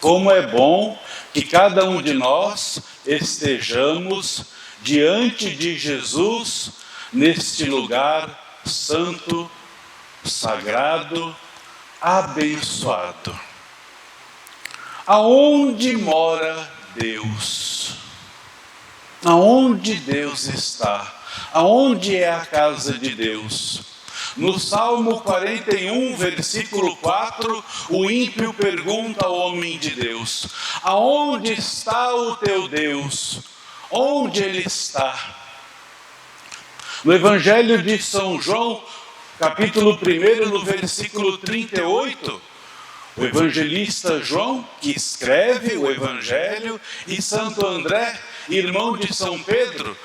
Como é bom que cada um de nós estejamos diante de Jesus neste lugar santo, sagrado, abençoado. Aonde mora Deus? Aonde Deus está? Aonde é a casa de Deus? No Salmo 41, versículo 4, o ímpio pergunta ao homem de Deus: aonde está o teu Deus? Onde ele está? No Evangelho de São João, capítulo 1, no versículo 38, o evangelista João, que escreve o Evangelho, e Santo André, irmão de São Pedro,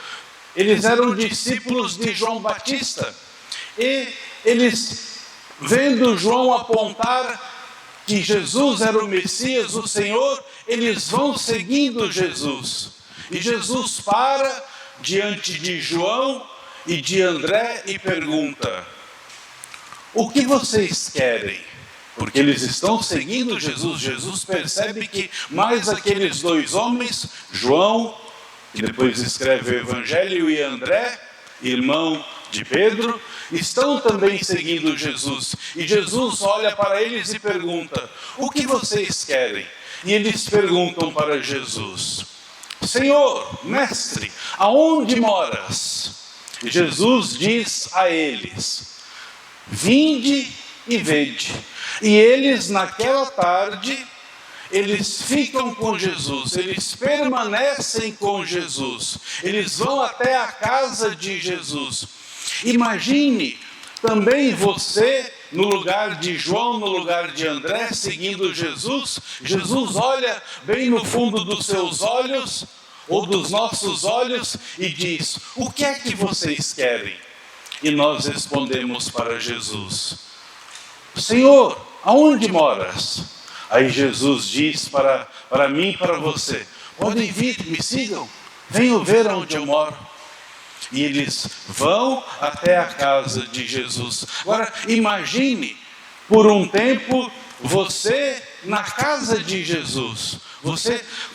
eles eram discípulos de João Batista. E eles, vendo João apontar que Jesus era o Messias, o Senhor, eles vão seguindo Jesus. E Jesus para diante de João e de André e pergunta: o que vocês querem? Porque eles estão seguindo Jesus. Jesus percebe que mais aqueles dois homens, João, que depois escreve o Evangelho, e André, irmão de Pedro, estão também seguindo Jesus. E Jesus olha para eles e pergunta: o que vocês querem? E eles perguntam para Jesus: Senhor, mestre, aonde moras? E Jesus diz a eles: vinde e vede. E eles, naquela tarde, eles ficam com Jesus, eles permanecem com Jesus, eles vão até a casa de Jesus. Imagine também você, no lugar de João, no lugar de André, seguindo Jesus. Jesus olha bem no fundo dos seus olhos, ou dos nossos olhos, e diz: o que é que vocês querem? E nós respondemos para Jesus: Senhor, aonde moras? Aí Jesus diz para mim e para você: podem vir, me sigam, venham ver onde eu moro. E eles vão até a casa de Jesus. Agora, imagine, por um tempo, você na casa de Jesus.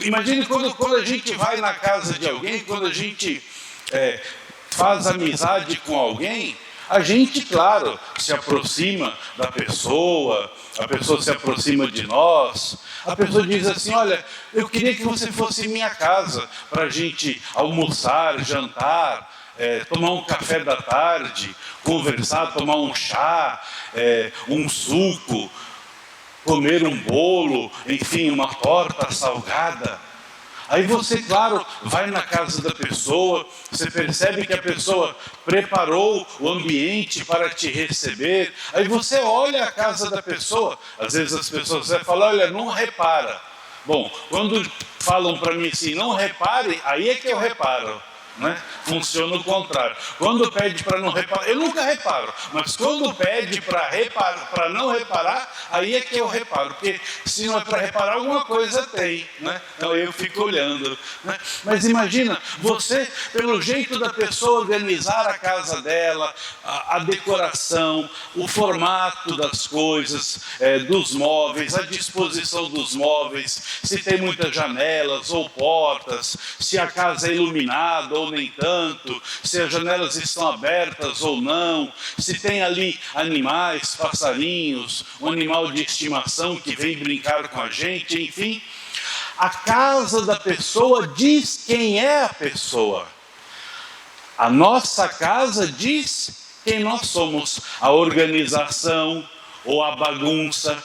Imagine quando a gente vai na casa de alguém, quando a gente faz amizade com alguém, a gente, claro, se aproxima da pessoa, a pessoa se aproxima de nós, a pessoa diz assim: olha, eu queria que você fosse em minha casa para a gente almoçar, jantar, tomar um café da tarde, conversar, tomar um chá, um suco, comer um bolo, enfim, uma torta salgada. Aí você, claro, vai na casa da pessoa, você percebe que a pessoa preparou o ambiente para te receber. Aí você olha a casa da pessoa, às vezes as pessoas vão falar: olha, não repara. Bom, quando falam para mim assim, não repare, aí é que eu reparo. Né? Funciona o contrário. Quando pede para não reparar, eu nunca reparo, mas quando pede para não reparar, aí é que eu reparo, porque se não é para reparar, alguma coisa tem, né? Então eu fico olhando, né? Mas imagina, você, pelo jeito da pessoa organizar a casa dela, a decoração, o formato das coisas, dos móveis, a disposição dos móveis, se tem muitas janelas ou portas, se a casa é iluminada ou nem tanto, se as janelas estão abertas ou não, se tem ali animais, passarinhos, um animal de estimação que vem brincar com a gente, enfim. A casa da pessoa diz quem é a pessoa. A nossa casa diz quem nós somos. A organização ou a bagunça.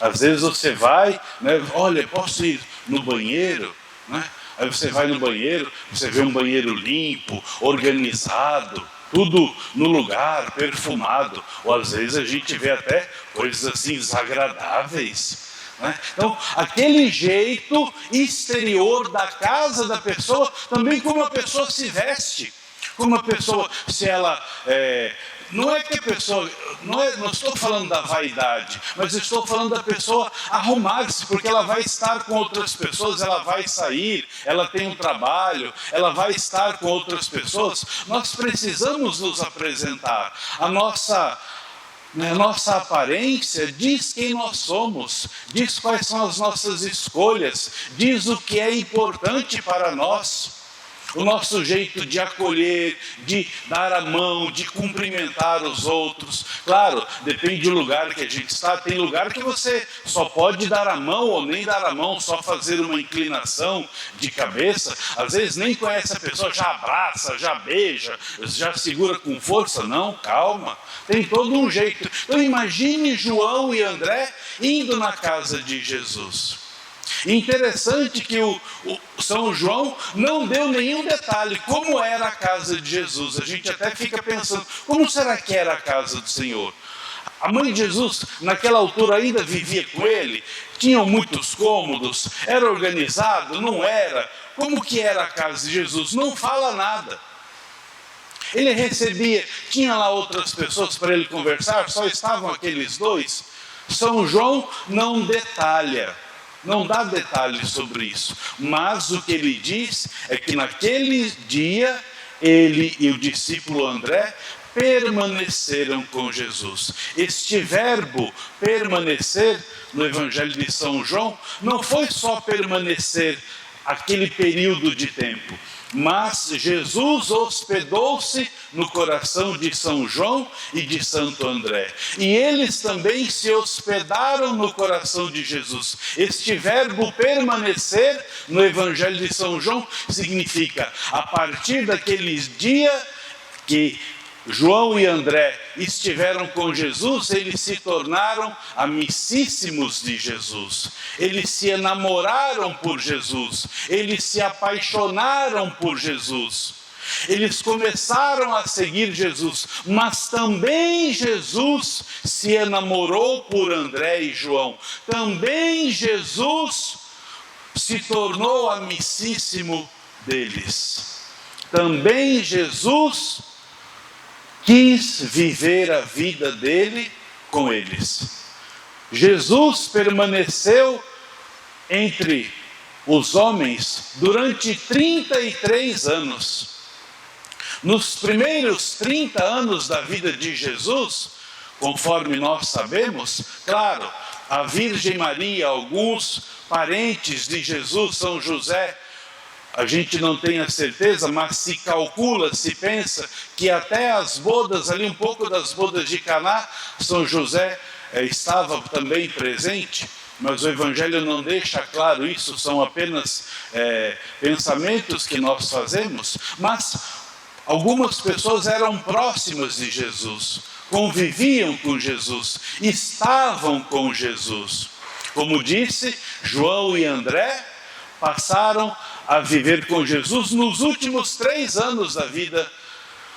Às vezes você vai, né, olha, posso ir no banheiro, né? Aí você vai no banheiro, você vê um banheiro limpo, organizado, tudo no lugar, perfumado. Ou às vezes a gente vê até coisas assim desagradáveis, né? Então, aquele jeito exterior da casa da pessoa, também como a pessoa se veste. Como a pessoa, se ela não é que a pessoa, não estou falando da vaidade, mas estou falando da pessoa arrumar-se, porque ela vai estar com outras pessoas, ela vai sair, ela tem um trabalho, ela vai estar com outras pessoas. Nós precisamos nos apresentar. A nossa aparência diz quem nós somos, diz quais são as nossas escolhas, diz o que é importante para nós. O nosso jeito de acolher, de dar a mão, de cumprimentar os outros. Claro, depende do lugar que a gente está. Tem lugar que você só pode dar a mão ou nem dar a mão, só fazer uma inclinação de cabeça. Às vezes nem conhece a pessoa, já abraça, já beija, já segura com força. Não, calma. Tem todo um jeito. Então imagine João e André indo na casa de Jesus. Interessante que o São João não deu nenhum detalhe como era a casa de Jesus. A gente até fica pensando, como será que era a casa do Senhor? A mãe de Jesus, naquela altura, ainda vivia com ele? Tinham muitos cômodos? Era organizado? Não era? Como que era a casa de Jesus? Não fala nada. Ele recebia, tinha lá outras pessoas para ele conversar, só estavam aqueles dois? São João não detalha. Não dá detalhes sobre isso, mas o que ele diz é que naquele dia ele e o discípulo André permaneceram com Jesus. Este verbo permanecer no Evangelho de São João não foi só permanecer aquele período de tempo, mas Jesus hospedou-se no coração de São João e de Santo André. E eles também se hospedaram no coração de Jesus. Este verbo permanecer no Evangelho de São João significa, a partir daquele dia que João e André estiveram com Jesus, eles se tornaram amicíssimos de Jesus. Eles se enamoraram por Jesus. Eles se apaixonaram por Jesus. Eles começaram a seguir Jesus, mas também Jesus se enamorou por André e João. Também Jesus se tornou amicíssimo deles. Também Jesus quis viver a vida dele com eles. Jesus permaneceu entre os homens durante 33 anos. Nos primeiros 30 anos da vida de Jesus, conforme nós sabemos, claro, a Virgem Maria, alguns parentes de Jesus, São José, a gente não tem a certeza, mas se calcula, se pensa que até as bodas, ali um pouco das bodas de Caná, São José estava também presente, mas o Evangelho não deixa claro isso, são apenas pensamentos que nós fazemos, mas algumas pessoas eram próximas de Jesus, conviviam com Jesus, estavam com Jesus. Como disse, João e André passaram a viver com Jesus nos últimos 3 anos da vida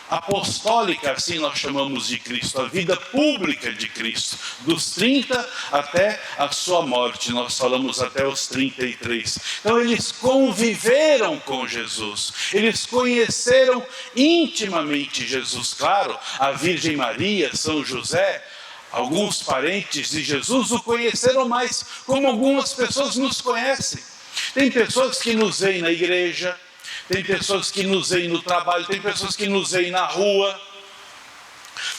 apostólica, assim nós chamamos de Cristo, a vida pública de Cristo, dos 30 até a sua morte, nós falamos até os 33. Então eles conviveram com Jesus, eles conheceram intimamente Jesus. Claro, a Virgem Maria, São José, alguns parentes de Jesus o conheceram mais, como algumas pessoas nos conhecem. Tem pessoas que nos veem na igreja, tem pessoas que nos veem no trabalho, tem pessoas que nos veem na rua,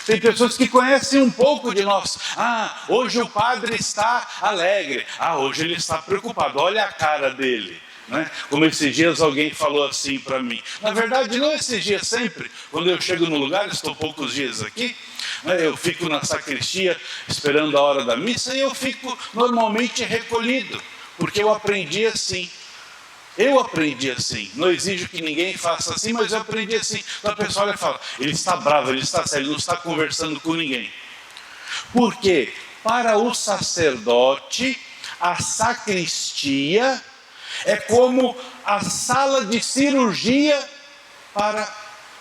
tem pessoas que conhecem um pouco de nós. Ah, hoje o padre está alegre. Ah, hoje ele está preocupado, olha a cara dele. Né? Como esses dias alguém falou assim para mim. Na verdade, não esses dias, sempre. Quando eu chego no lugar, estou poucos dias aqui, né? Eu fico na sacristia esperando a hora da missa e eu fico normalmente recolhido. Porque eu aprendi assim. Não exijo que ninguém faça assim, mas eu aprendi assim. Então a pessoa olha e fala, ele está bravo, ele está sério, ele não está conversando com ninguém. Por quê? Para o sacerdote, a sacristia é como a sala de cirurgia para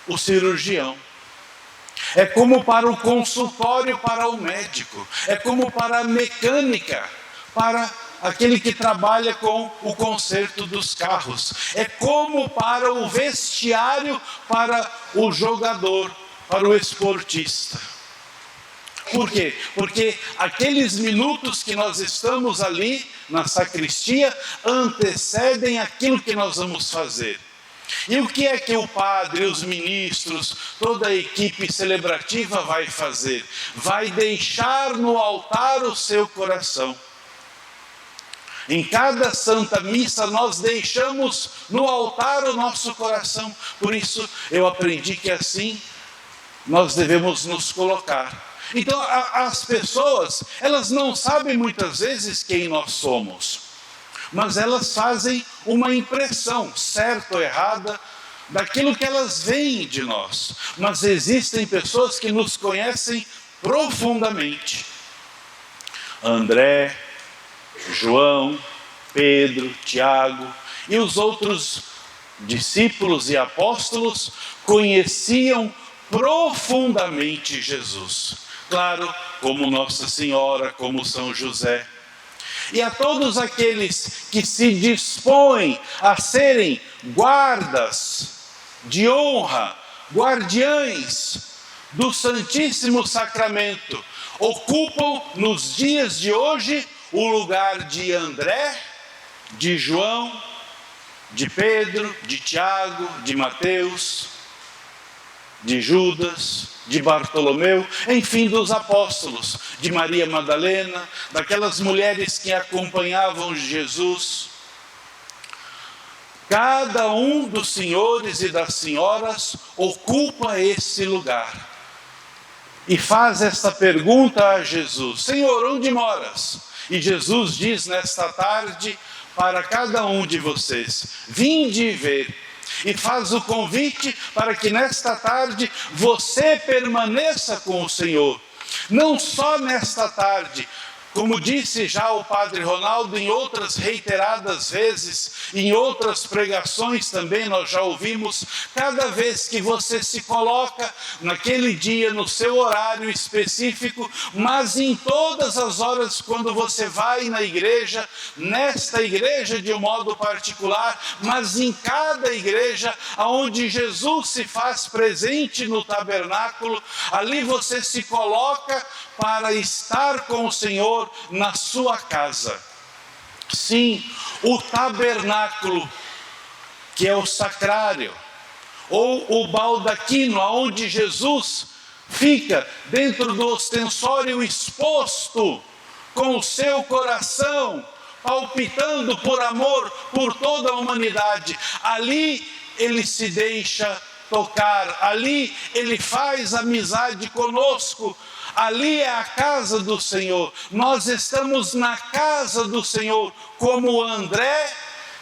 o cirurgião. É como para o consultório para o médico. É como para a mecânica, para aquele que trabalha com o conserto dos carros. É como para o vestiário para o jogador. para o esportista. Por quê? Porque aqueles minutos que nós estamos ali na sacristia antecedem aquilo que nós vamos fazer. E o que é que o padre, os ministros, toda a equipe celebrativa vai fazer? Vai deixar no altar o seu coração. Em cada Santa Missa nós deixamos no altar o nosso coração. Por isso eu aprendi que assim nós devemos nos colocar. Então as pessoas, elas não sabem muitas vezes quem nós somos, mas elas fazem uma impressão, certa ou errada, daquilo que elas veem de nós. Mas existem pessoas que nos conhecem profundamente. André, João, Pedro, Tiago e os outros discípulos e apóstolos conheciam profundamente Jesus. Claro, como Nossa Senhora, como São José. E a todos aqueles que se dispõem a serem guardas de honra, guardiães do Santíssimo Sacramento, ocupam nos dias de hoje o lugar de André, de João, de Pedro, de Tiago, de Mateus, de Judas, de Bartolomeu, enfim, dos apóstolos, de Maria Madalena, daquelas mulheres que acompanhavam Jesus. Cada um dos senhores e das senhoras ocupa esse lugar e faz esta pergunta a Jesus: Senhor, onde moras? E Jesus diz nesta tarde para cada um de vocês: vinde ver. E faz o convite para que nesta tarde você permaneça com o Senhor. Não só nesta tarde, como disse já o Padre Ronaldo em outras reiteradas vezes, em outras pregações também nós já ouvimos, cada vez que você se coloca naquele dia, no seu horário específico, mas em todas as horas quando você vai na igreja, nesta igreja de um modo particular, mas em cada igreja onde Jesus se faz presente no tabernáculo, ali você se coloca para estar com o Senhor na sua casa. Sim, o tabernáculo, que é o sacrário, ou o baldaquino, onde Jesus fica dentro do ostensório exposto, com o seu coração palpitando por amor por toda a humanidade. Ali ele se deixa tocar, ali ele faz amizade conosco. Ali é a casa do Senhor. Nós estamos na casa do Senhor, como André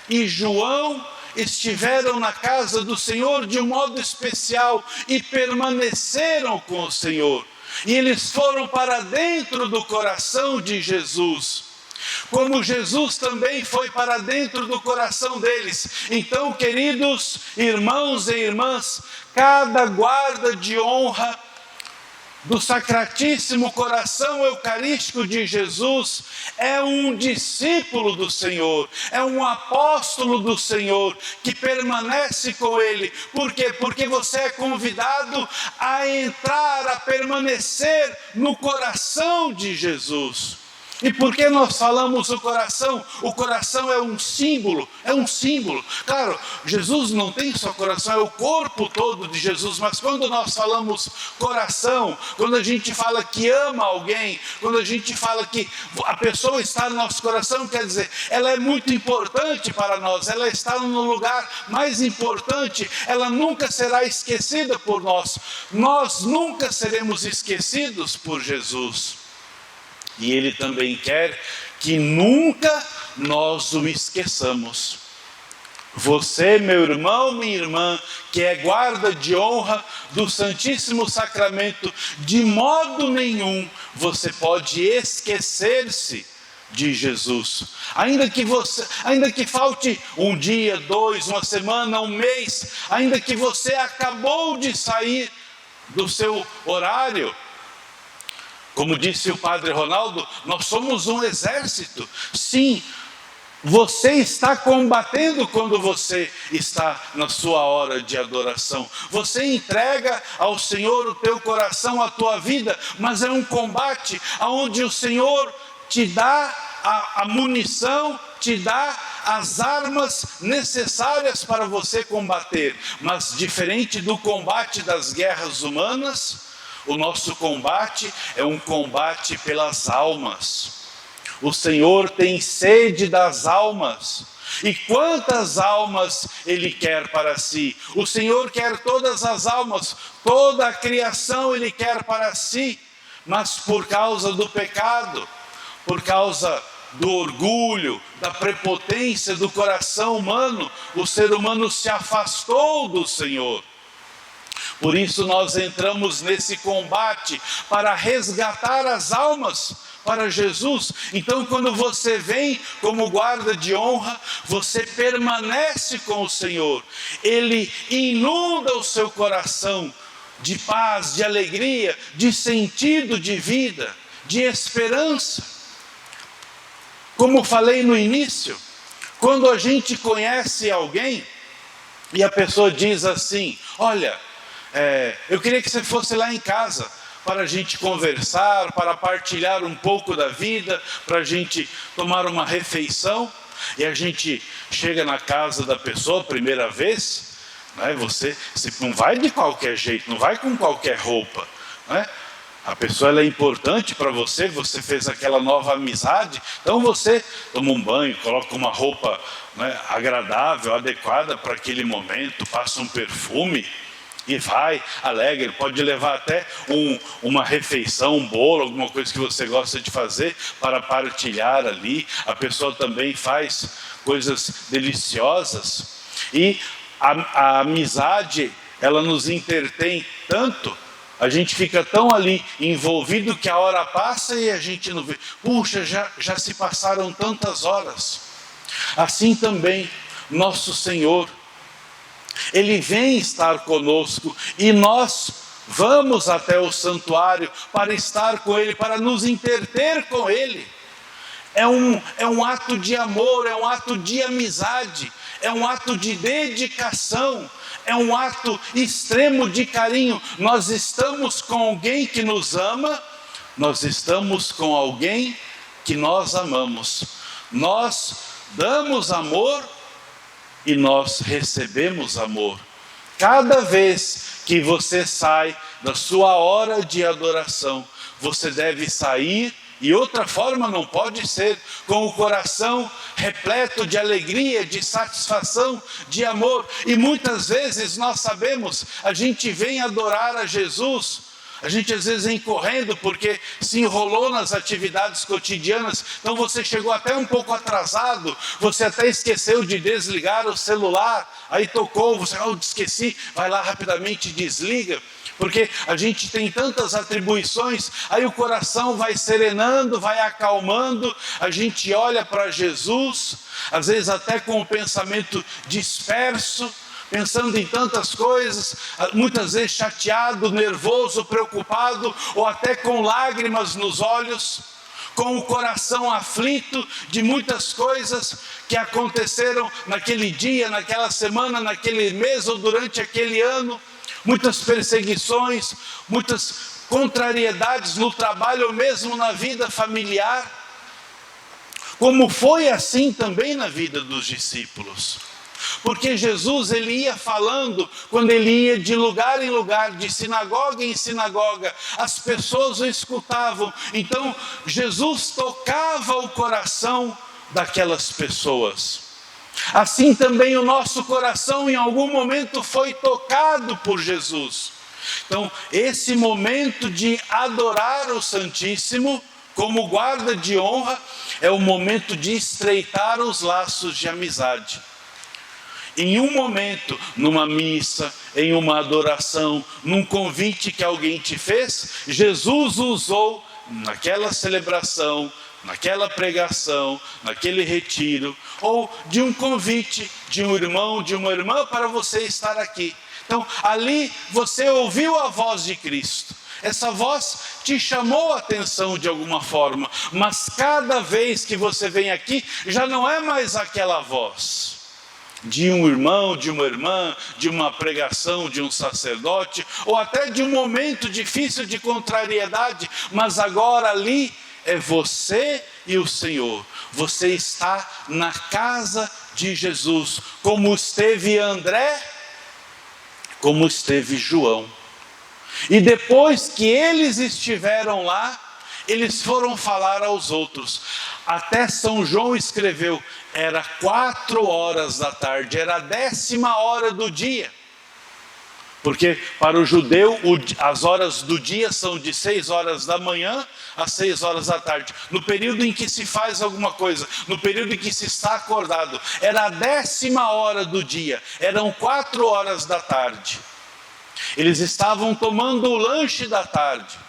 e João estiveram na casa do Senhor de um modo especial e permaneceram com o Senhor. E eles foram para dentro do coração de Jesus, como Jesus também foi para dentro do coração deles. Então, queridos irmãos e irmãs, cada guarda de honra do Sacratíssimo Coração Eucarístico de Jesus é um discípulo do Senhor, é um apóstolo do Senhor que permanece com Ele. Por quê? Porque você é convidado a entrar, a permanecer no coração de Jesus. E por que nós falamos o coração? O coração é um símbolo, Claro, Jesus não tem só coração, é o corpo todo de Jesus, mas quando nós falamos coração, quando a gente fala que ama alguém, quando a gente fala que a pessoa está no nosso coração, quer dizer, ela é muito importante para nós, ela está no lugar mais importante, ela nunca será esquecida por nós, nós nunca seremos esquecidos por Jesus. E Ele também quer que nunca nós o esqueçamos. Você, meu irmão, minha irmã, que é guarda de honra do Santíssimo Sacramento, de modo nenhum você pode esquecer-se de Jesus. Ainda que falte um dia, 2, uma semana, um mês, ainda que você acabou de sair do seu horário, como disse o Padre Ronaldo, nós somos um exército. Sim, você está combatendo quando você está na sua hora de adoração. Você entrega ao Senhor o teu coração, a tua vida, mas é um combate onde o Senhor te dá a munição, te dá as armas necessárias para você combater. Mas diferente do combate das guerras humanas, o nosso combate é um combate pelas almas. O Senhor tem sede das almas. E quantas almas Ele quer para si? O Senhor quer todas as almas, toda a criação Ele quer para si. Mas por causa do pecado, por causa do orgulho, da prepotência do coração humano, o ser humano se afastou do Senhor. Por isso nós entramos nesse combate para resgatar as almas para Jesus. Então, quando você vem como guarda de honra, você permanece com o Senhor. Ele inunda o seu coração de paz, de alegria, de sentido de vida, de esperança. Como falei no início, quando a gente conhece alguém e a pessoa diz assim: olha, eu queria que você fosse lá em casa para a gente conversar, para partilhar um pouco da vida, para a gente tomar uma refeição. E a gente chega na casa da pessoa, primeira vez, né? Você não vai de qualquer jeito, não vai com qualquer roupa, né? A pessoa ela é importante para você, você fez aquela nova amizade, então você toma um banho, coloca uma roupa, né, agradável, adequada para aquele momento, passa um perfume e vai, alegre, pode levar até uma refeição, um bolo, alguma coisa que você gosta de fazer para partilhar ali. A pessoa também faz coisas deliciosas e a amizade, ela nos entretém tanto. A gente fica tão ali envolvido que a hora passa e a gente não vê. Puxa, já se passaram tantas horas. Assim também, nosso Senhor, Ele vem estar conosco e nós vamos até o santuário para estar com Ele, para nos interter com Ele. É um ato de amor, é um ato de amizade, é um ato de dedicação, é um ato extremo de carinho. Nós estamos com alguém que nos ama, nós estamos com alguém que nós amamos. Nós damos amor e nós recebemos amor. Cada vez que você sai da sua hora de adoração, você deve sair, e outra forma não pode ser, com o coração repleto de alegria, de satisfação, de amor. E muitas vezes nós sabemos, a gente vem adorar a Jesus, a gente às vezes vem correndo porque se enrolou nas atividades cotidianas, então você chegou até um pouco atrasado, você até esqueceu de desligar o celular, aí tocou, você, esqueci, vai lá rapidamente e desliga, porque a gente tem tantas atribuições, aí o coração vai serenando, vai acalmando, a gente olha para Jesus, às vezes até com o pensamento disperso, pensando em tantas coisas, muitas vezes chateado, nervoso, preocupado, ou até com lágrimas nos olhos, com o coração aflito de muitas coisas que aconteceram naquele dia, naquela semana, naquele mês ou durante aquele ano, muitas perseguições, muitas contrariedades no trabalho ou mesmo na vida familiar, como foi assim também na vida dos discípulos. Porque Jesus, ele ia falando, quando ele ia de lugar em lugar, de sinagoga em sinagoga, as pessoas o escutavam. Então, Jesus tocava o coração daquelas pessoas. Assim também o nosso coração em algum momento foi tocado por Jesus. Então, esse momento de adorar o Santíssimo, como guarda de honra, é o momento de estreitar os laços de amizade. Em um momento, numa missa, em uma adoração, num convite que alguém te fez, Jesus usou naquela celebração, naquela pregação, naquele retiro, ou de um convite de um irmão, de uma irmã para você estar aqui. Então, ali você ouviu a voz de Cristo. essa voz te chamou a atenção de alguma forma, mas cada vez que você vem aqui, já não é mais aquela voz de um irmão, de uma irmã, de uma pregação, de um sacerdote, ou até de um momento difícil de contrariedade, mas agora ali é você e o Senhor. Você está na casa de Jesus, como esteve André, como esteve João. E depois que eles estiveram lá, eles foram falar aos outros. Até São João escreveu, era 4 horas da tarde, era a 10ª hora do dia. Porque para o judeu, as horas do dia são de 6 horas da manhã às 6 horas da tarde. No período em que se faz alguma coisa, no período em que se está acordado. Era a 10ª hora do dia, eram 4 horas da tarde. Eles estavam tomando o lanche da tarde.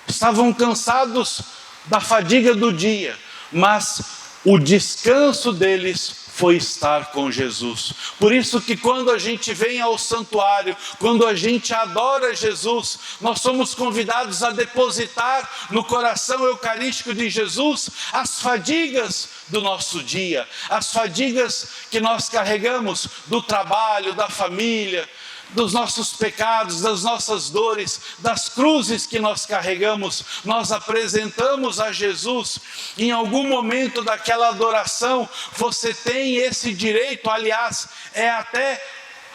Estavam cansados da fadiga do dia, mas o descanso deles foi estar com Jesus. Por isso que quando a gente vem ao santuário, quando a gente adora Jesus, nós somos convidados a depositar no coração eucarístico de Jesus as fadigas do nosso dia, as fadigas que nós carregamos do trabalho, da família, dos nossos pecados, das nossas dores, das cruzes que nós carregamos, nós apresentamos a Jesus. Em algum momento daquela adoração, você tem esse direito, aliás, é até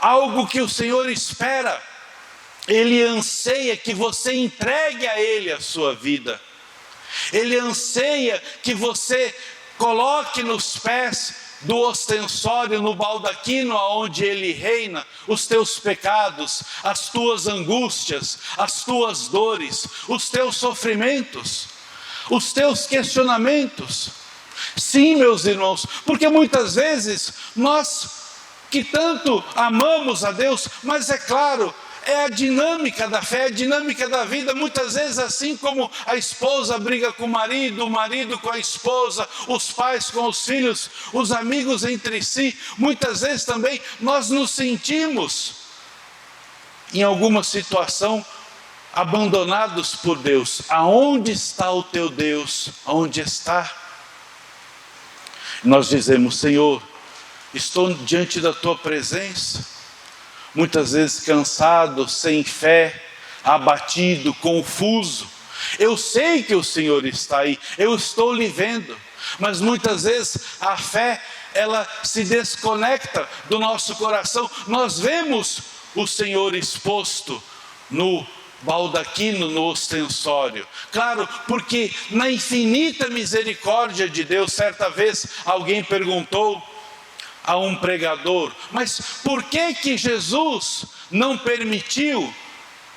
algo que o Senhor espera. Ele anseia que você entregue a Ele a sua vida. Ele anseia que você coloque nos pés do ostensório, no baldaquino aonde Ele reina, os teus pecados, as tuas angústias, as tuas dores, os teus sofrimentos, os teus questionamentos. Sim, meus irmãos, porque muitas vezes nós que tanto amamos a Deus, mas é claro, é a dinâmica da fé, a dinâmica da vida. Muitas vezes, assim como a esposa briga com o marido com a esposa, os pais com os filhos, os amigos entre si, muitas vezes também nós nos sentimos, em alguma situação, abandonados por Deus. Aonde está o teu Deus? Aonde está? Nós dizemos, Senhor, estou diante da tua presença, muitas vezes cansado, sem fé, abatido, confuso. Eu sei que o Senhor está aí, eu estou lhe vendo, mas muitas vezes a fé, ela se desconecta do nosso coração. Nós vemos o Senhor exposto no baldaquino, no ostensório. Claro, porque na infinita misericórdia de Deus, certa vez alguém perguntou a um pregador, mas por que Jesus não permitiu,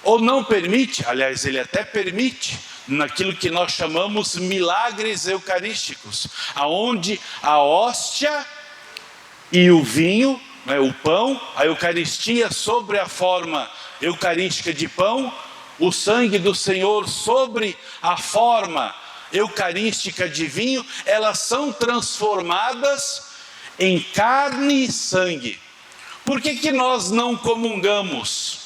ou não permite, aliás, Ele até permite, naquilo que nós chamamos milagres eucarísticos, aonde a hóstia e o vinho, o pão, a eucaristia sobre a forma eucarística de pão, o sangue do Senhor sobre a forma eucarística de vinho, elas são transformadas em carne e sangue. Por que nós não comungamos?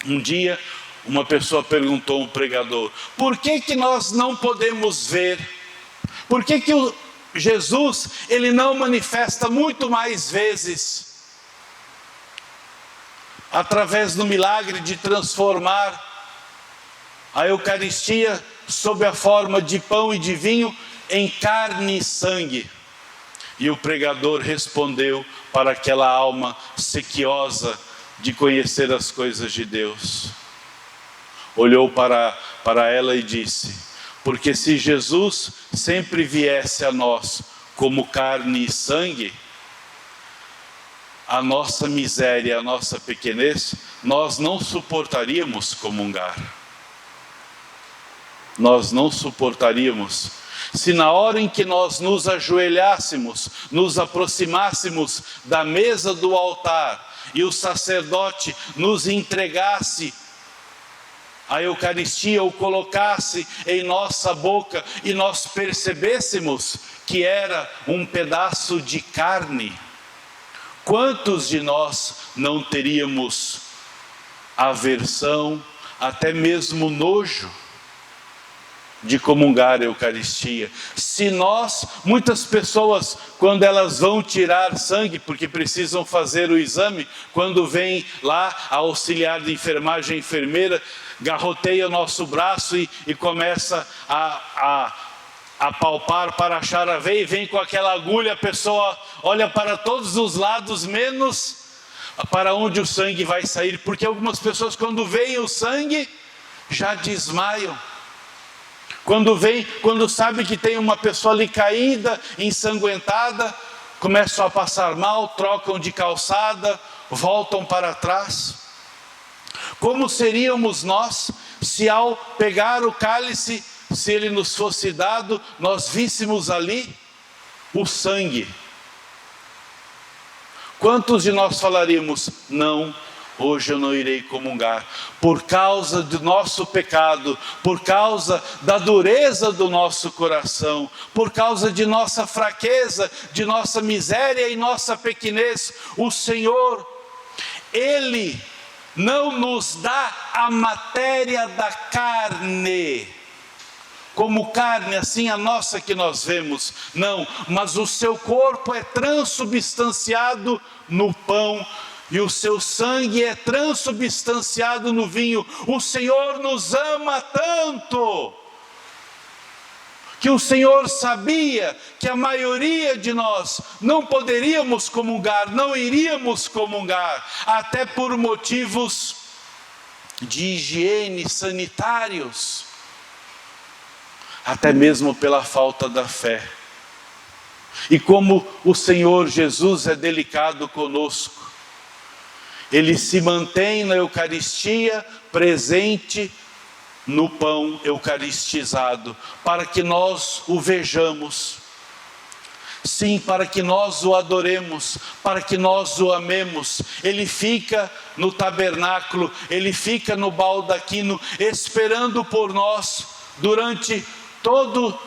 Um dia uma pessoa perguntou a um pregador, por que nós não podemos ver? Por que Jesus, ele não manifesta muito mais vezes, através do milagre de transformar a Eucaristia sob a forma de pão e de vinho em carne e sangue? E o pregador respondeu para aquela alma sequiosa de conhecer as coisas de Deus. Olhou para ela e disse, porque se Jesus sempre viesse a nós como carne e sangue, a nossa miséria, a nossa pequenez, nós não suportaríamos comungar. Nós não suportaríamos. Se na hora em que nós nos ajoelhássemos, nos aproximássemos da mesa do altar e o sacerdote nos entregasse a Eucaristia, ou colocasse em nossa boca e nós percebêssemos que era um pedaço de carne, quantos de nós não teríamos aversão, até mesmo nojo de comungar a Eucaristia. Se nós, muitas pessoas, quando elas vão tirar sangue, porque precisam fazer o exame, quando vem lá a auxiliar de enfermagem, a enfermeira, garroteia o nosso braço e começa a palpar para achar a veia, e vem com aquela agulha, a pessoa olha para todos os lados, menos para onde o sangue vai sair, porque algumas pessoas, quando veem o sangue, já desmaiam. Quando sabe que tem uma pessoa ali caída, ensanguentada, começam a passar mal, trocam de calçada, voltam para trás. Como seríamos nós se ao pegar o cálice, se ele nos fosse dado, nós víssemos ali o sangue? Quantos de nós falaríamos: não, hoje eu não irei comungar, por causa do nosso pecado, por causa da dureza do nosso coração, por causa de nossa fraqueza, de nossa miséria e nossa pequenez. O Senhor, Ele não nos dá a matéria da carne, como carne, assim a nossa que nós vemos, não, mas o seu corpo é transubstanciado no pão, e o seu sangue é transubstanciado no vinho. O Senhor nos ama tanto, que o Senhor sabia que a maioria de nós não poderíamos comungar, não iríamos comungar, até por motivos de higiene, sanitários, até mesmo pela falta da fé. E como o Senhor Jesus é delicado conosco, Ele se mantém na Eucaristia presente no pão eucaristizado, para que nós o vejamos. Sim, para que nós o adoremos, para que nós o amemos. Ele fica no tabernáculo, Ele fica no baldaquino, esperando por nós durante todo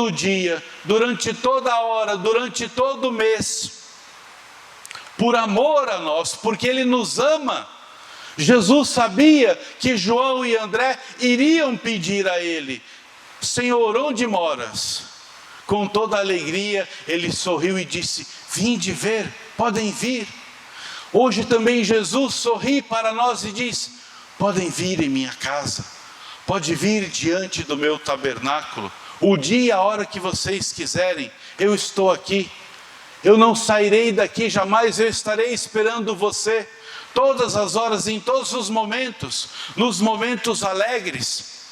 o dia, durante toda a hora, durante todo o mês, por amor a nós, porque Ele nos ama. Jesus sabia que João e André iriam pedir a Ele: Senhor, onde moras? Com toda alegria Ele sorriu e disse: vinde ver, podem vir. Hoje também Jesus sorri para nós e diz: podem vir em minha casa, pode vir diante do meu tabernáculo, o dia e a hora que vocês quiserem, eu estou aqui. Eu não sairei daqui jamais, eu estarei esperando você, todas as horas, em todos os momentos, nos momentos alegres,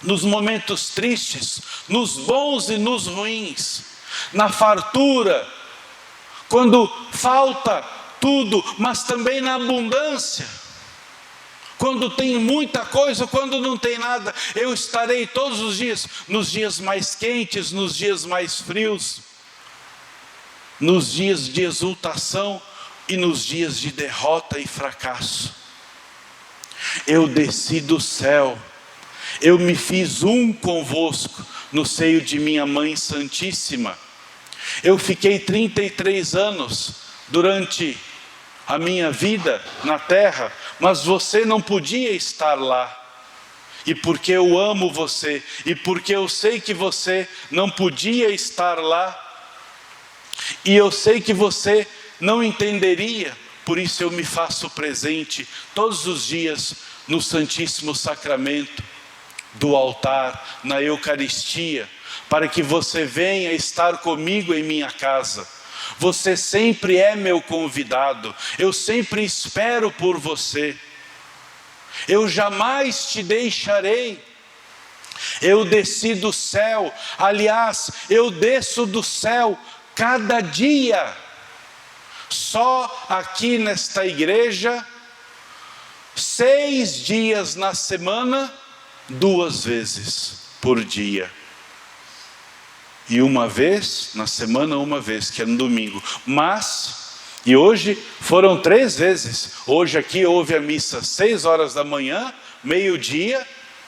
nos momentos tristes, nos bons e nos ruins, na fartura, quando falta tudo, mas também na abundância, quando tem muita coisa, quando não tem nada. Eu estarei todos os dias, nos dias mais quentes, nos dias mais frios, nos dias de exultação e nos dias de derrota e fracasso. Eu desci do céu, eu me fiz um convosco no seio de minha Mãe Santíssima. Eu fiquei 33 anos durante a minha vida na terra, mas você não podia estar lá. E porque eu amo você, e porque eu sei que você não podia estar lá, e eu sei que você não entenderia, por isso eu me faço presente todos os dias no Santíssimo Sacramento, do altar, na Eucaristia, para que você venha estar comigo em minha casa. Você sempre é meu convidado, eu sempre espero por você, eu jamais te deixarei. Eu desci do céu, aliás, eu desço do céu cada dia. Só aqui nesta igreja, 6 dias na semana, 2 vezes por dia. E uma vez na semana, uma vez, que é no domingo. E hoje foram 3 vezes. Hoje aqui houve a missa 6 horas da manhã, meio-dia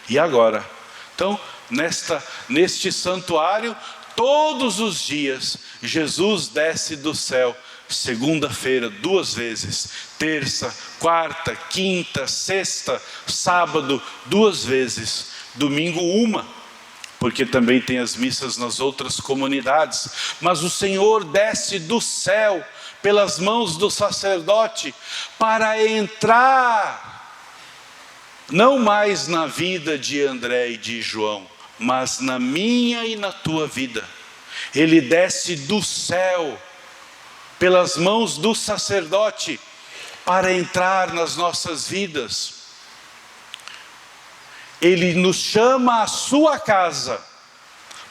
e agora. Então, neste santuário, todos os dias, Jesus desce do céu segunda-feira 2 vezes, terça, quarta, quinta, sexta, sábado 2 vezes, domingo 1, porque também tem as missas nas outras comunidades. Mas o Senhor desce do céu pelas mãos do sacerdote para entrar, não mais na vida de André e de João, mas na minha e na tua vida. Ele desce do céu pelas mãos do sacerdote para entrar nas nossas vidas. Ele nos chama à sua casa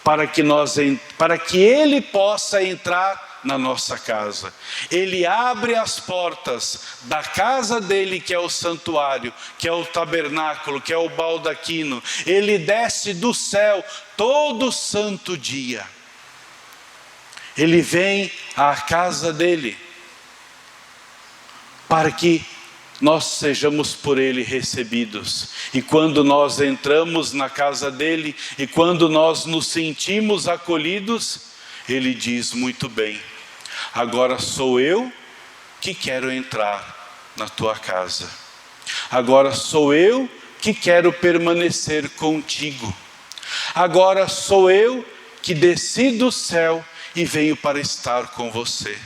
para que Ele possa entrar na nossa casa. Ele abre as portas da casa dele, que é o santuário, que é o tabernáculo, que é o baldaquino. Ele desce do céu todo santo dia. Ele vem à casa dele para que nós sejamos por ele recebidos. E quando nós entramos na casa dele e quando nós nos sentimos acolhidos, ele diz: muito bem, agora sou eu que quero entrar na tua casa. Agora sou eu que quero permanecer contigo. Agora sou eu que desci do céu e venho para estar com você.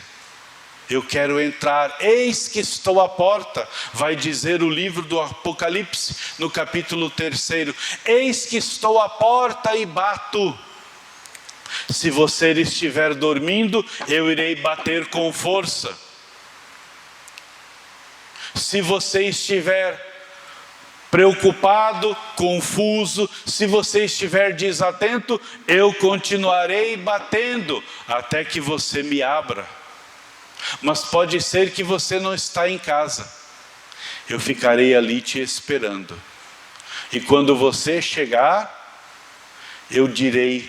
Eu quero entrar, eis que estou à porta, vai dizer o livro do Apocalipse, no capítulo 3. Eis que estou à porta e bato. Se você estiver dormindo, eu irei bater com força. Se você estiver preocupado, confuso, se você estiver desatento, eu continuarei batendo até que você me abra. Mas pode ser que você não está em casa. Eu ficarei ali te esperando. E quando você chegar, eu direi,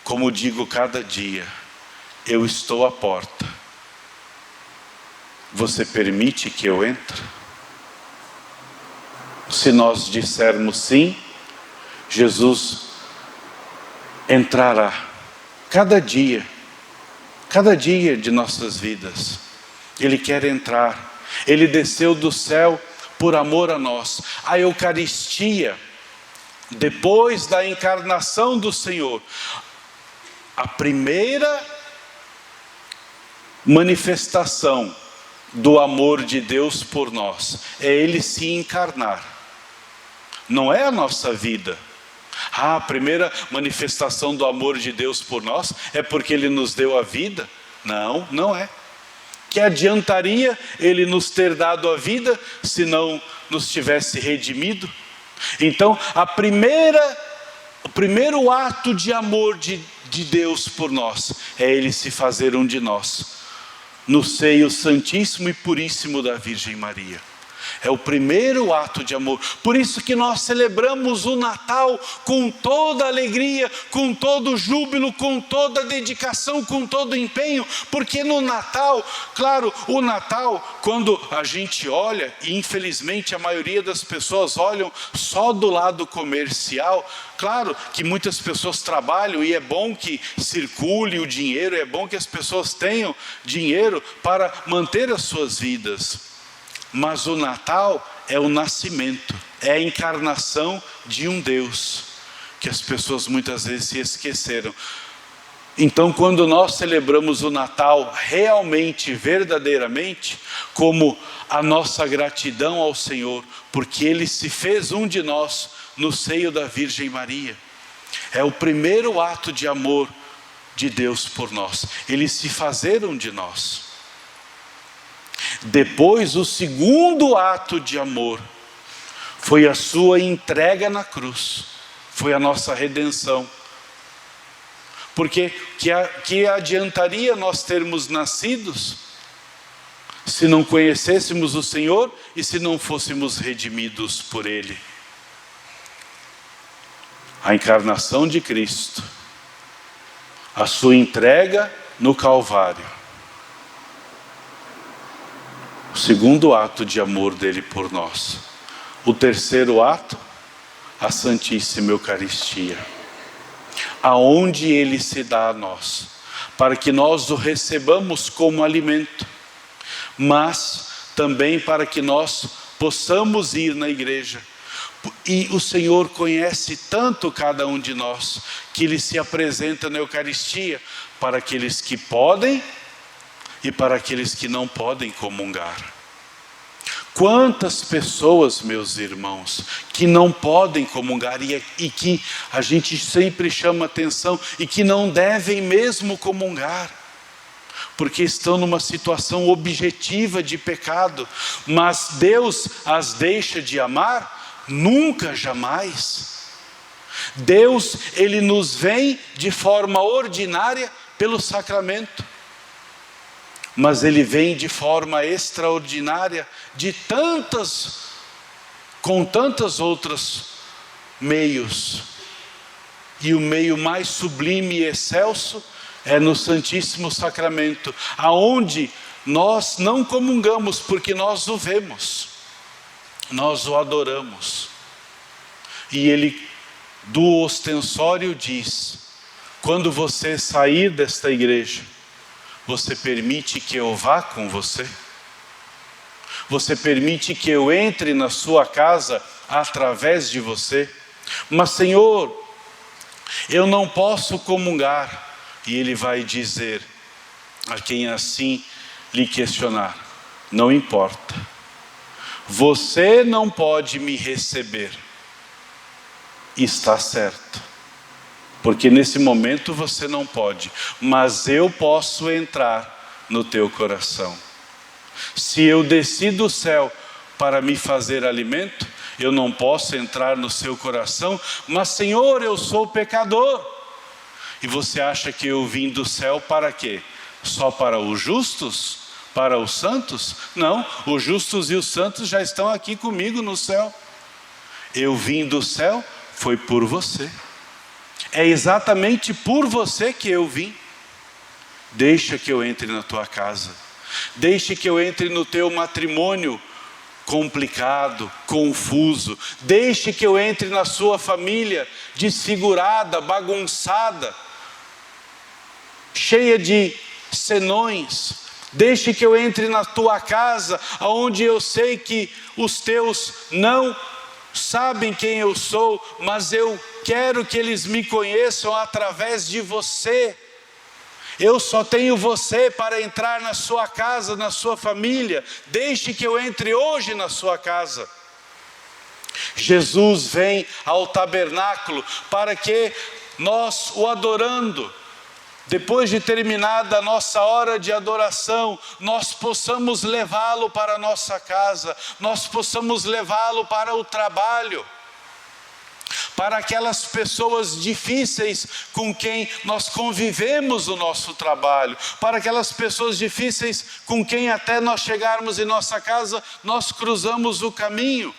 como digo cada dia: eu estou à porta. Você permite que eu entre? Se nós dissermos sim, Jesus entrará cada dia de nossas vidas. Ele quer entrar. Ele desceu do céu por amor a nós. A Eucaristia, depois da encarnação do Senhor, a primeira manifestação do amor de Deus por nós é Ele se encarnar. Não é a nossa vida. A primeira manifestação do amor de Deus por nós é porque Ele nos deu a vida? Não, não é. Que adiantaria Ele nos ter dado a vida se não nos tivesse redimido? Então, o primeiro ato de amor de Deus por nós é Ele se fazer um de nós, no seio santíssimo e puríssimo da Virgem Maria. É o primeiro ato de amor. Por isso que nós celebramos o Natal com toda alegria, com todo júbilo, com toda dedicação, com todo empenho. Porque no Natal, claro, o Natal, quando a gente olha, e infelizmente a maioria das pessoas olham só do lado comercial, claro que muitas pessoas trabalham e é bom que circule o dinheiro, é bom que as pessoas tenham dinheiro para manter as suas vidas. Mas o Natal é o nascimento, é a encarnação de um Deus, que as pessoas muitas vezes se esqueceram. Então, quando nós celebramos o Natal realmente, verdadeiramente, como a nossa gratidão ao Senhor, porque Ele se fez um de nós no seio da Virgem Maria. É o primeiro ato de amor de Deus por nós, Ele se fazer um de nós. Depois, o segundo ato de amor foi a sua entrega na cruz, foi a nossa redenção. Porque que adiantaria nós termos nascidos se não conhecêssemos o Senhor e se não fôssemos redimidos por Ele? A encarnação de Cristo, a sua entrega no Calvário, o segundo ato de amor dele por nós. O terceiro ato, a Santíssima Eucaristia, aonde ele se dá a nós, para que nós o recebamos como alimento, mas também para que nós possamos ir na igreja. E o Senhor conhece tanto cada um de nós, que Ele se apresenta na Eucaristia para aqueles que podem e para aqueles que não podem comungar. Quantas pessoas, meus irmãos, que não podem comungar e que a gente sempre chama atenção e que não devem mesmo comungar, porque estão numa situação objetiva de pecado, mas Deus as deixa de amar? Nunca, jamais. Deus, Ele nos vem de forma ordinária pelo sacramento, mas Ele vem de forma extraordinária com tantas outros meios. E o meio mais sublime e excelso é no Santíssimo Sacramento, aonde nós não comungamos porque nós o vemos, nós o adoramos. E Ele, do ostensório, diz: quando você sair desta igreja, você permite que eu vá com você? Você permite que eu entre na sua casa através de você? Mas, Senhor, eu não posso comungar. E Ele vai dizer a quem assim lhe questionar: não importa, você não pode me receber. Está certo, porque nesse momento você não pode, mas eu posso entrar no teu coração. Se eu desci do céu para me fazer alimento, eu não posso entrar no seu coração. Mas, Senhor, eu sou pecador. E você acha que eu vim do céu para quê? Só para os justos? Para os santos? Não, os justos e os santos já estão aqui comigo no céu. Eu vim do céu, foi por você. É exatamente por você que eu vim. Deixa que eu entre na tua casa. Deixe que eu entre no teu matrimônio complicado, confuso. Deixe que eu entre na sua família desfigurada, bagunçada, cheia de senões. Deixe que eu entre na tua casa, onde eu sei que os teus não sabem quem eu sou, mas eu quero que eles me conheçam através de você. Eu só tenho você para entrar na sua casa, na sua família. Deixe que eu entre hoje na sua casa. Jesus vem ao tabernáculo para que nós, o adorando, depois de terminada a nossa hora de adoração, nós possamos levá-lo para a nossa casa, nós possamos levá-lo para o trabalho, para aquelas pessoas difíceis com quem nós convivemos no nosso trabalho, para aquelas pessoas difíceis com quem até nós chegarmos em nossa casa, nós cruzamos o caminho,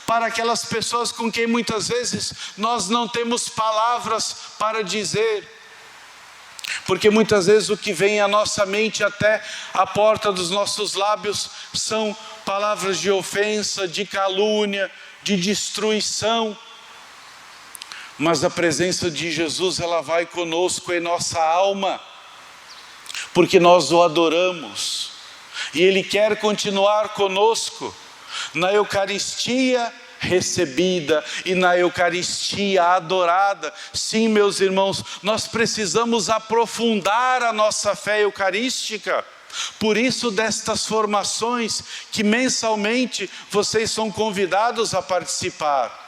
para aquelas pessoas com quem muitas vezes nós não temos palavras para dizer, porque muitas vezes o que vem à nossa mente até a porta dos nossos lábios são palavras de ofensa, de calúnia, de destruição. Mas a presença de Jesus, ela vai conosco em nossa alma, porque nós o adoramos, e Ele quer continuar conosco na Eucaristia recebida e na Eucaristia adorada. Sim, meus irmãos, nós precisamos aprofundar a nossa fé eucarística. Por isso, destas formações que mensalmente vocês são convidados a participar,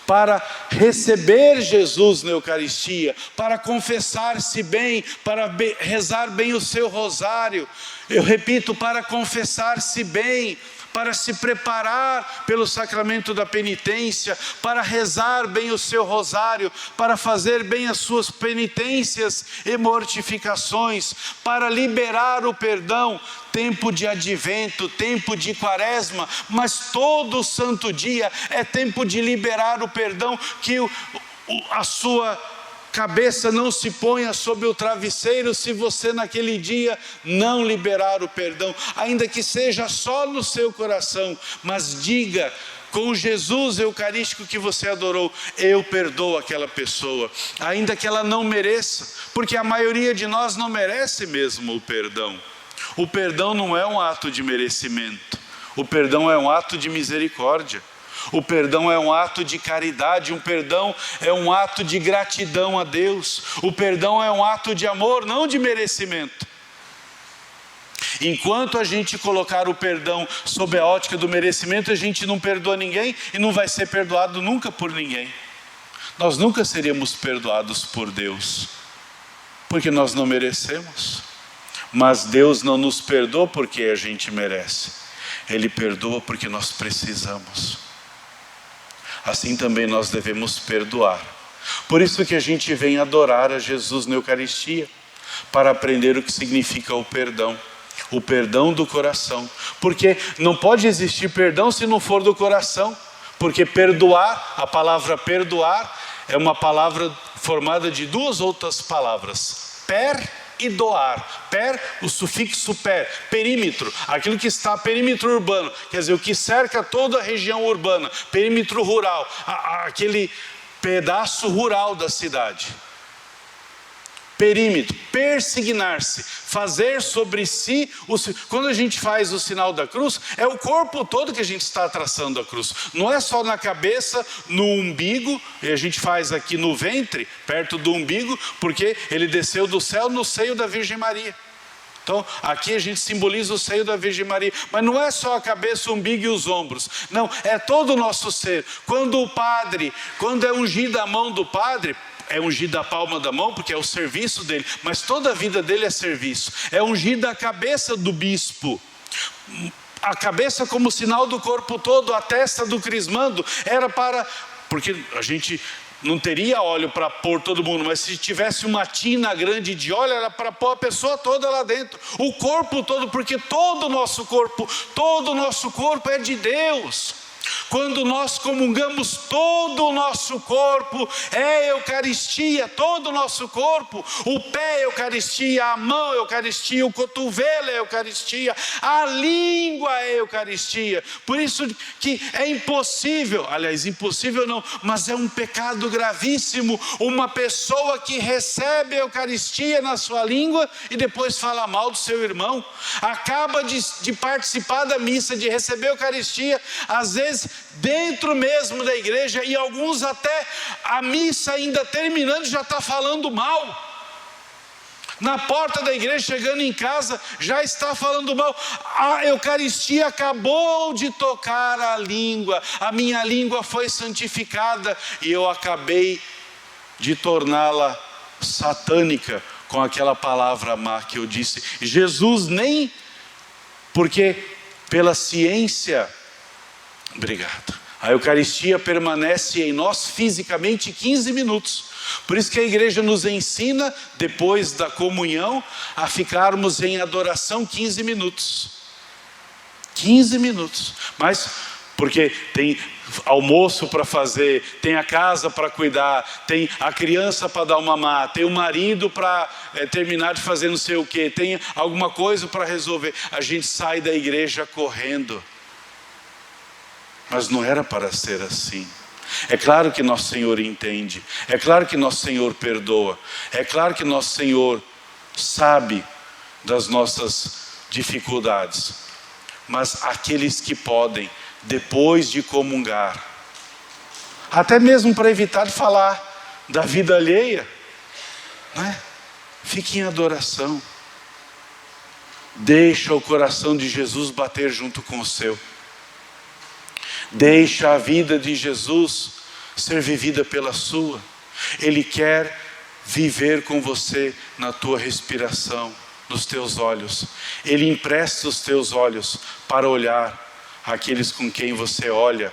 para receber Jesus na Eucaristia, para confessar-se bem, para rezar bem o seu rosário. Eu repito, para confessar-se bem, para se preparar pelo sacramento da penitência, para rezar bem o seu rosário, para fazer bem as suas penitências e mortificações, para liberar o perdão, tempo de advento, tempo de quaresma, mas todo santo dia é tempo de liberar o perdão, que a sua cabeça não se ponha sobre o travesseiro se você naquele dia não liberar o perdão, ainda que seja só no seu coração, mas diga com o Jesus eucarístico que você adorou, eu perdoo aquela pessoa, ainda que ela não mereça, porque a maioria de nós não merece mesmo o perdão. O perdão não é um ato de merecimento, o perdão é um ato de misericórdia. O perdão é um ato de caridade, o perdão é um ato de gratidão a Deus, o perdão é um ato de amor, não de merecimento. Enquanto a gente colocar o perdão sob a ótica do merecimento, a gente não perdoa ninguém e não vai ser perdoado nunca por ninguém. Nós nunca seríamos perdoados por Deus, porque nós não merecemos. Mas Deus não nos perdoa porque a gente merece, Ele perdoa porque nós precisamos. Assim também nós devemos perdoar. Por isso que a gente vem adorar a Jesus na Eucaristia, para aprender o que significa o perdão do coração. Porque não pode existir perdão se não for do coração. Porque perdoar, a palavra perdoar, é uma palavra formada de duas outras palavras, per e doar. Per, o sufixo per, perímetro, aquilo que está perímetro urbano, quer dizer, o que cerca toda a região urbana, perímetro rural, aquele pedaço rural da cidade. Perímetro, persignar-se, fazer sobre si, quando a gente faz o sinal da cruz, é o corpo todo que a gente está traçando a cruz, não é só na cabeça, no umbigo, e a gente faz aqui no ventre, perto do umbigo, porque ele desceu do céu no seio da Virgem Maria. Então, aqui a gente simboliza o seio da Virgem Maria, mas não é só a cabeça, o umbigo e os ombros, não, é todo o nosso ser. Quando é ungida a mão do padre, é ungida a palma da mão, porque é o serviço dele, mas toda a vida dele é serviço. É ungida a cabeça do bispo, a cabeça como sinal do corpo todo, a testa do crismando, porque a gente não teria óleo para pôr todo mundo, mas se tivesse uma tina grande de óleo, era para pôr a pessoa toda lá dentro, o corpo todo, porque todo o nosso corpo é de Deus. Quando nós comungamos, todo o nosso corpo é Eucaristia, todo o nosso corpo, o pé é Eucaristia, a mão é Eucaristia, o cotovelo é Eucaristia, a língua é Eucaristia. Por isso que é impossível, aliás, impossível não, mas é um pecado gravíssimo, uma pessoa que recebe a Eucaristia na sua língua e depois fala mal do seu irmão, acaba de participar da missa, de receber a Eucaristia, às vezes dentro mesmo da igreja, e alguns até a missa ainda terminando já está falando mal, na porta da igreja, chegando em casa, já está falando mal. A Eucaristia acabou de tocar a língua, a minha língua foi santificada e eu acabei de torná-la satânica com aquela palavra má que eu disse. Jesus nem, porque pela ciência, obrigado, a Eucaristia permanece em nós fisicamente 15 minutos. Por isso que a igreja nos ensina, depois da comunhão, a ficarmos em adoração 15 minutos. 15 minutos. Mas, porque tem almoço para fazer, tem a casa para cuidar, tem a criança para dar uma mamar, tem o marido para terminar de fazer não sei o que, tem alguma coisa para resolver. A gente sai da igreja correndo. Mas não era para ser assim. É claro que nosso Senhor entende, é claro que nosso Senhor perdoa, é claro que nosso Senhor sabe das nossas dificuldades, mas aqueles que podem, depois de comungar, até mesmo para evitar de falar da vida alheia, né? Fique em adoração, deixa o coração de Jesus bater junto com o seu. Deixa a vida de Jesus ser vivida pela sua. Ele quer viver com você na tua respiração, nos teus olhos. Ele empresta os teus olhos para olhar aqueles com quem você olha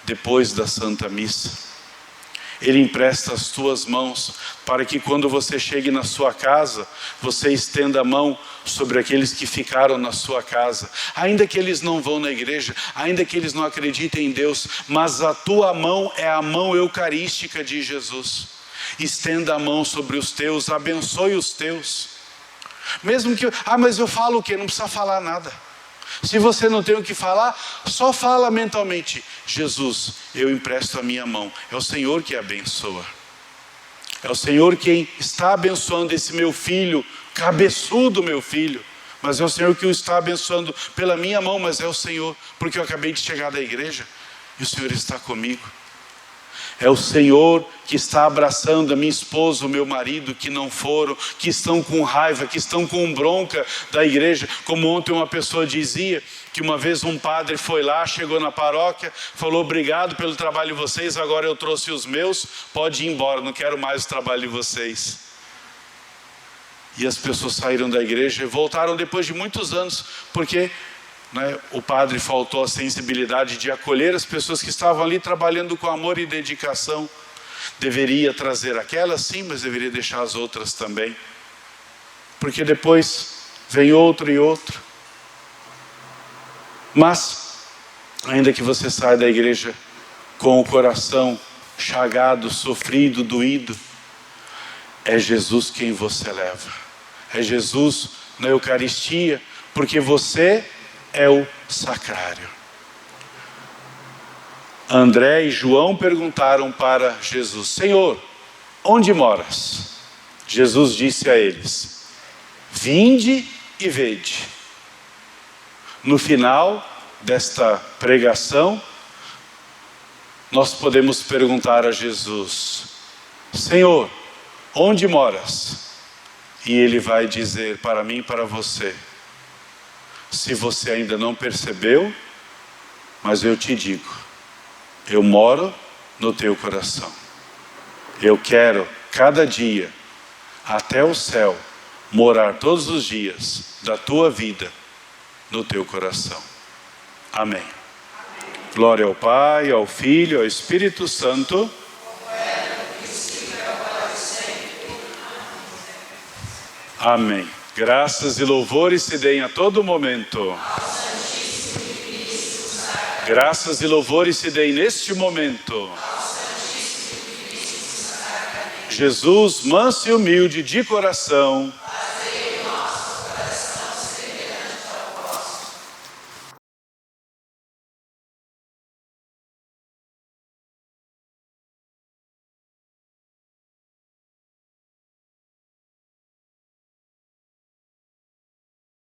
depois da Santa Missa. Ele empresta as tuas mãos para que quando você chegue na sua casa, você estenda a mão sobre aqueles que ficaram na sua casa, ainda que eles não vão na igreja, ainda que eles não acreditem em Deus, mas a tua mão é a mão eucarística de Jesus. Estenda a mão sobre os teus, abençoe os teus. Mesmo que, mas eu falo o quê? Não precisa falar nada. Se você não tem o que falar, só fala mentalmente: Jesus, eu empresto a minha mão. É o Senhor que abençoa. É o Senhor quem está abençoando esse meu filho, cabeçudo meu filho. Mas é o Senhor que o está abençoando pela minha mão, mas é o Senhor, porque eu acabei de chegar da igreja e o Senhor está comigo. É o Senhor que está abraçando a minha esposa, o meu marido, que não foram, que estão com raiva, que estão com bronca da igreja. Como ontem uma pessoa dizia, que uma vez um padre foi lá, chegou na paróquia, falou: obrigado pelo trabalho de vocês, agora eu trouxe os meus, pode ir embora, não quero mais o trabalho de vocês. E as pessoas saíram da igreja e voltaram depois de muitos anos, porque o padre faltou a sensibilidade de acolher as pessoas que estavam ali trabalhando com amor e dedicação. Deveria trazer aquelas, sim, mas deveria deixar as outras também. Porque depois vem outro e outro. Mas, ainda que você saia da igreja com o coração chagado, sofrido, doído, é Jesus quem você leva. É Jesus na Eucaristia, porque você é o sacrário. André e João perguntaram para Jesus: Senhor, onde moras? Jesus disse a eles: vinde e vede. No final desta pregação, nós podemos perguntar a Jesus: Senhor, onde moras? E Ele vai dizer para mim e para você: se você ainda não percebeu, mas eu te digo, eu moro no teu coração. Eu quero cada dia, até o céu, morar todos os dias da tua vida no teu coração. Amém. Glória ao Pai, ao Filho, ao Espírito Santo. Amém. Graças e louvores se deem a todo momento. Graças e louvores se deem neste momento. Jesus, manso e humilde de coração,